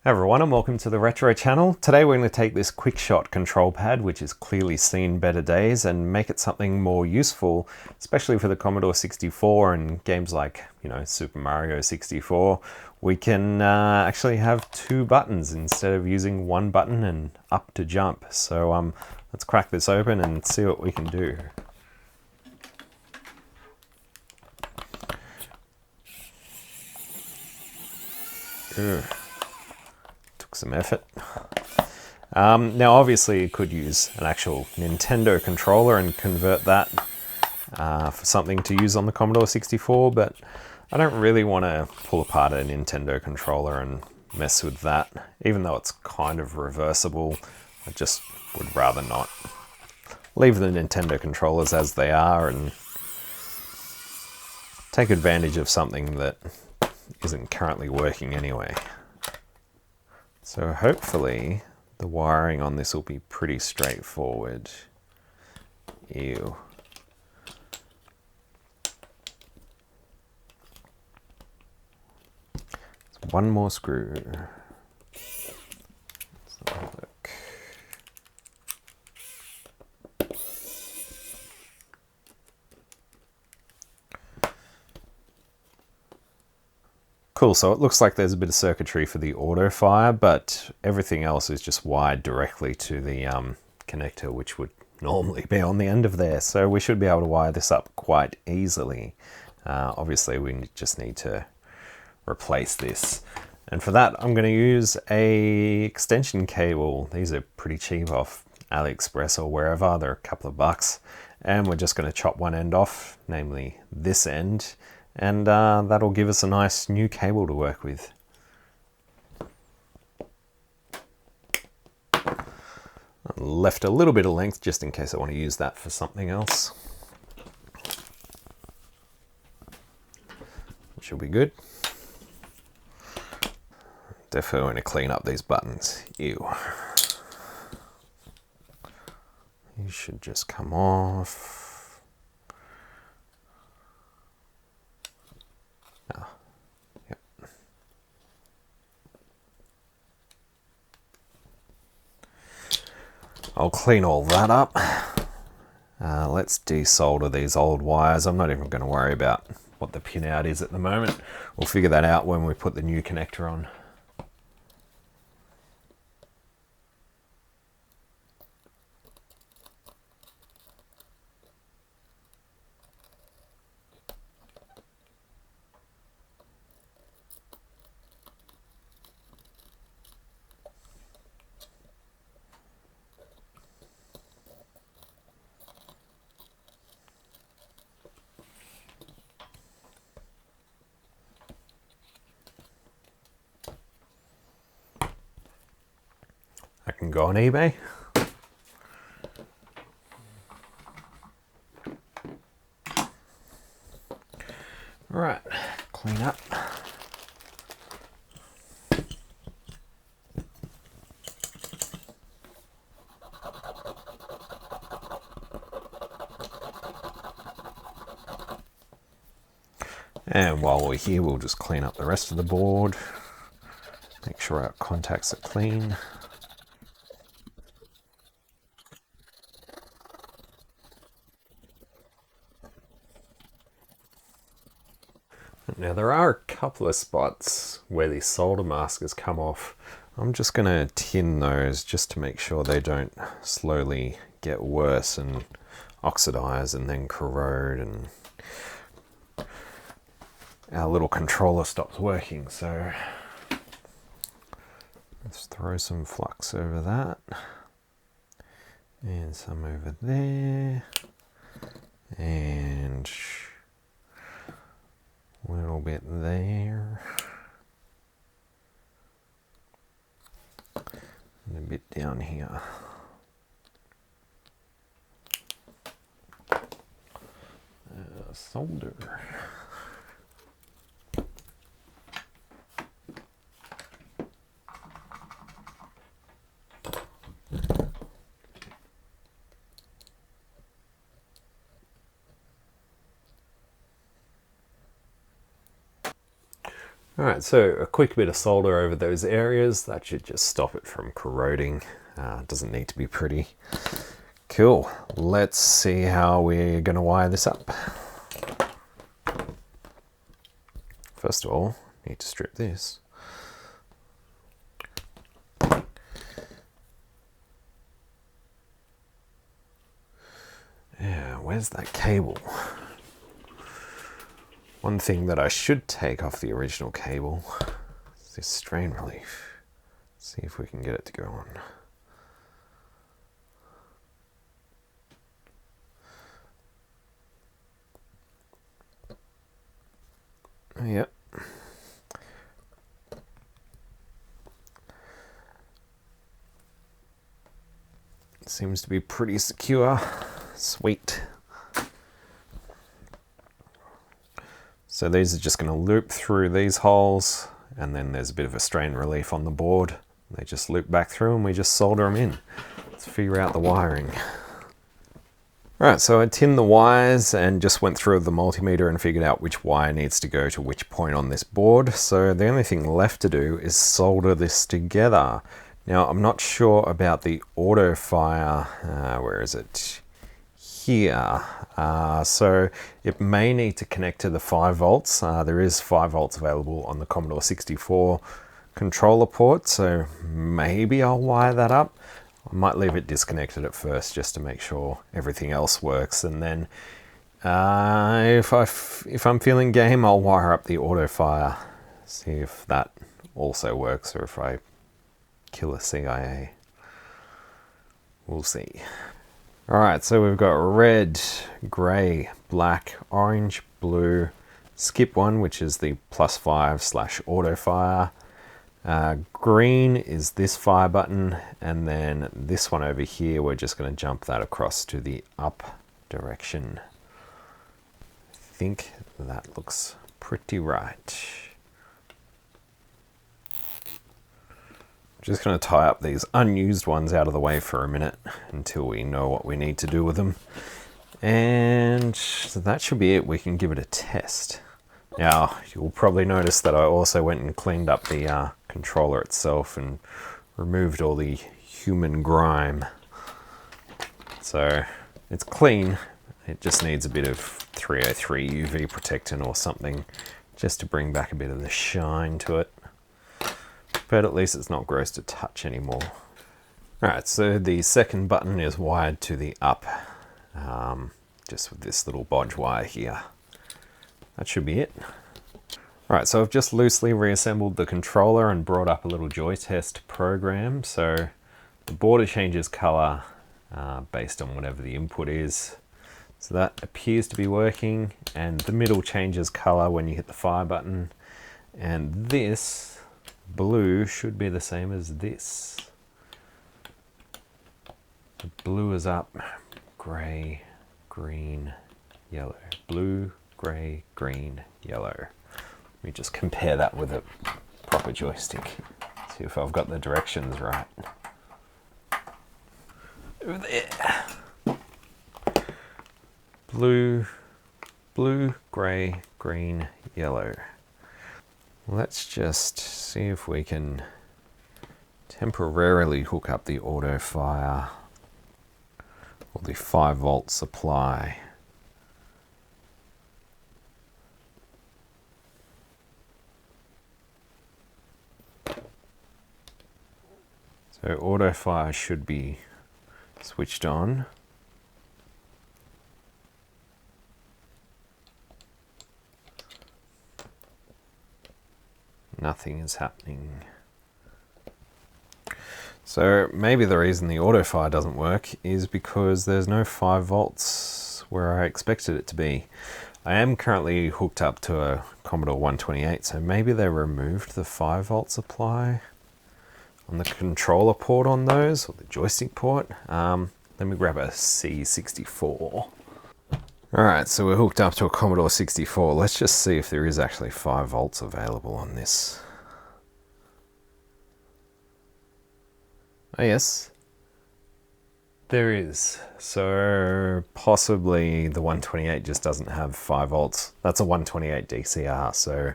Hey everyone, and welcome to the Retro channel. Today we're going to take this quick shot control pad, which has clearly seen better days, and make it something more useful, especially for the Commodore 64 and games like, Super Mario 64. We can actually have two buttons instead of using one button and up to jump. So let's crack this open and see what we can do. Ugh. Some effort. Now obviously you could use an actual Nintendo controller and convert that for something to use on the Commodore 64, but I don't really want to pull apart a Nintendo controller and mess with that. Even though it's kind of reversible, I just would rather not. Leave the Nintendo controllers as they are and take advantage of something that isn't currently working anyway. So hopefully the wiring on this will be pretty straightforward. Ew. One more screw. Let's have a look. Cool, so it looks like there's a bit of circuitry for the autofire, but everything else is just wired directly to the connector, which would normally be on the end of there. So we should be able to wire this up quite easily. Obviously, we just need to replace this. And for that, I'm going to use a extension cable. These are pretty cheap off AliExpress or wherever. They're a couple of bucks. And we're just going to chop one end off, namely this end. And that'll give us a nice new cable to work with. I left a little bit of length just in case I want to use that for something else. Which will be good. Definitely want to clean up these buttons. Ew. You should just come off. I'll clean all that up. Let's desolder these old wires. I'm not even going to worry about what the pinout is at the moment. We'll figure that out when we put the new connector on. I can go on eBay. Right, clean up. And while we're here, we'll just clean up the rest of the board. Make sure our contacts are clean. Now there are a couple of spots where the solder mask has come off. I'm just going to tin those just to make sure they don't slowly get worse and oxidize and then corrode and our little controller stops working. So let's throw some flux over that and some over there and a little bit there and a bit down here. Solder. Alright, so a quick bit of solder over those areas. That should just stop it from corroding. Doesn't need to be pretty. Cool. Let's see how we're going to wire this up. First of all, need to strip this. Yeah, where's that cable? One thing that I should take off the original cable is this strain relief. See if we can get it to go on. Yep. Seems to be pretty secure. Sweet. So these are just going to loop through these holes, and then there's a bit of a strain relief on the board. They just loop back through and we just solder them in. Let's figure out the wiring. Alright, so I tinned the wires and just went through the multimeter and figured out which wire needs to go to which point on this board. So the only thing left to do is solder this together. Now I'm not sure about the autofire. Where is it? Here. So it may need to connect to the 5 volts. There is 5 volts available on the Commodore 64 controller port, so maybe I'll wire that up. I might leave it disconnected at first just to make sure everything else works, and then if I'm feeling game, I'll wire up the autofire, see if that also works, or if I kill a CIA. We'll see. Alright, so we've got red, grey, black, orange, blue, skip one, which is the +5 / autofire. Green is this fire button, and then this one over here, we're just going to jump that across to the up direction. I think that looks pretty right. Just going to tie up these unused ones out of the way for a minute until we know what we need to do with them. And so that should be it. We can give it a test. Now, you'll probably notice that I also went and cleaned up the controller itself and removed all the human grime. So it's clean. It just needs a bit of 303 UV protectant or something just to bring back a bit of the shine to it. But at least it's not gross to touch anymore. Alright, so the second button is wired to the up, just with this little bodge wire here. That should be it. Alright, so I've just loosely reassembled the controller and brought up a little joy test program. So the border changes color based on whatever the input is. So that appears to be working, and the middle changes color when you hit the fire button. And this blue should be the same as this. The blue is up, gray, green, yellow. Blue, gray, green, yellow. Let me just compare that with a proper joystick. See if I've got the directions right. Over there. Blue, blue, gray, green, yellow. Let's just see if we can temporarily hook up the autofire or the 5 volt supply. So autofire should be switched on. Nothing is happening. So maybe the reason the autofire doesn't work is because there's no 5 volts where I expected it to be. I am currently hooked up to a Commodore 128, so maybe they removed the 5 volt supply on the controller port on those, or the joystick port. Let me grab a C64. Alright, so we're hooked up to a Commodore 64. Let's just see if there is actually 5 volts available on this. Oh yes, there is. So possibly the 128 just doesn't have 5 volts. That's a 128 DCR, so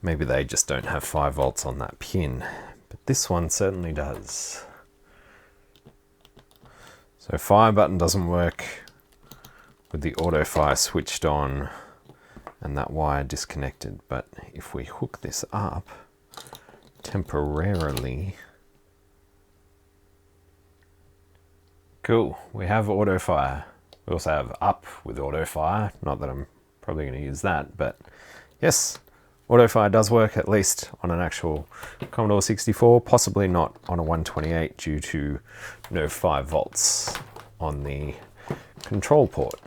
Maybe they just don't have 5 volts on that pin, but this one certainly does. So fire button doesn't work with the auto fire switched on and that wire disconnected, but if we hook this up temporarily, cool, we have auto fire. We also have up with auto fire, not that I'm probably going to use that, but yes, auto fire does work, at least on an actual Commodore 64, possibly not on a 128 due to no 5 volts on the control port.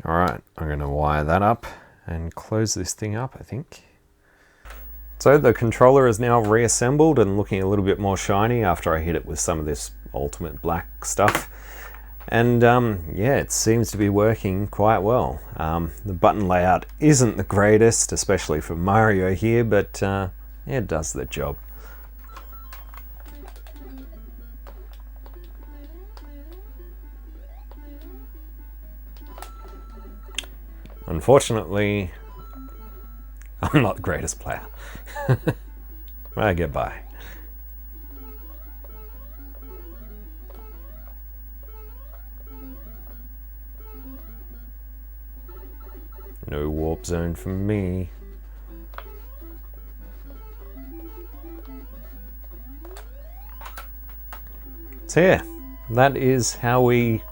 All right, I'm going to wire that up and close this thing up, I think. So the controller is now reassembled and looking a little bit more shiny after I hit it with some of this ultimate black stuff. And yeah, it seems to be working quite well. The button layout isn't the greatest, especially for Mario here, but yeah, it does the job. Unfortunately, I'm not the greatest player. I get by. No warp zone for me. So yeah, that is how we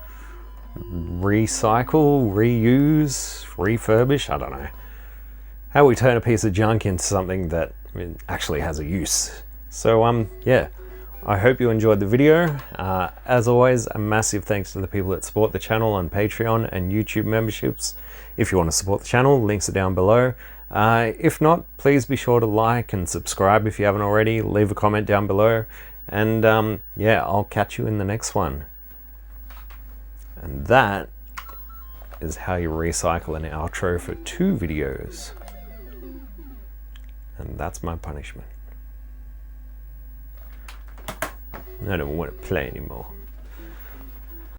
recycle, reuse, refurbish, I don't know. How we turn a piece of junk into something that actually has a use. So yeah, I hope you enjoyed the video. As always, a massive thanks to the people that support the channel on Patreon and YouTube memberships. If you want to support the channel, links are down below. If not, please be sure to like and subscribe if you haven't already. Leave a comment down below. And yeah, I'll catch you in the next one. And that is how you recycle an outro for 2 videos. And that's my punishment. I don't want to play anymore.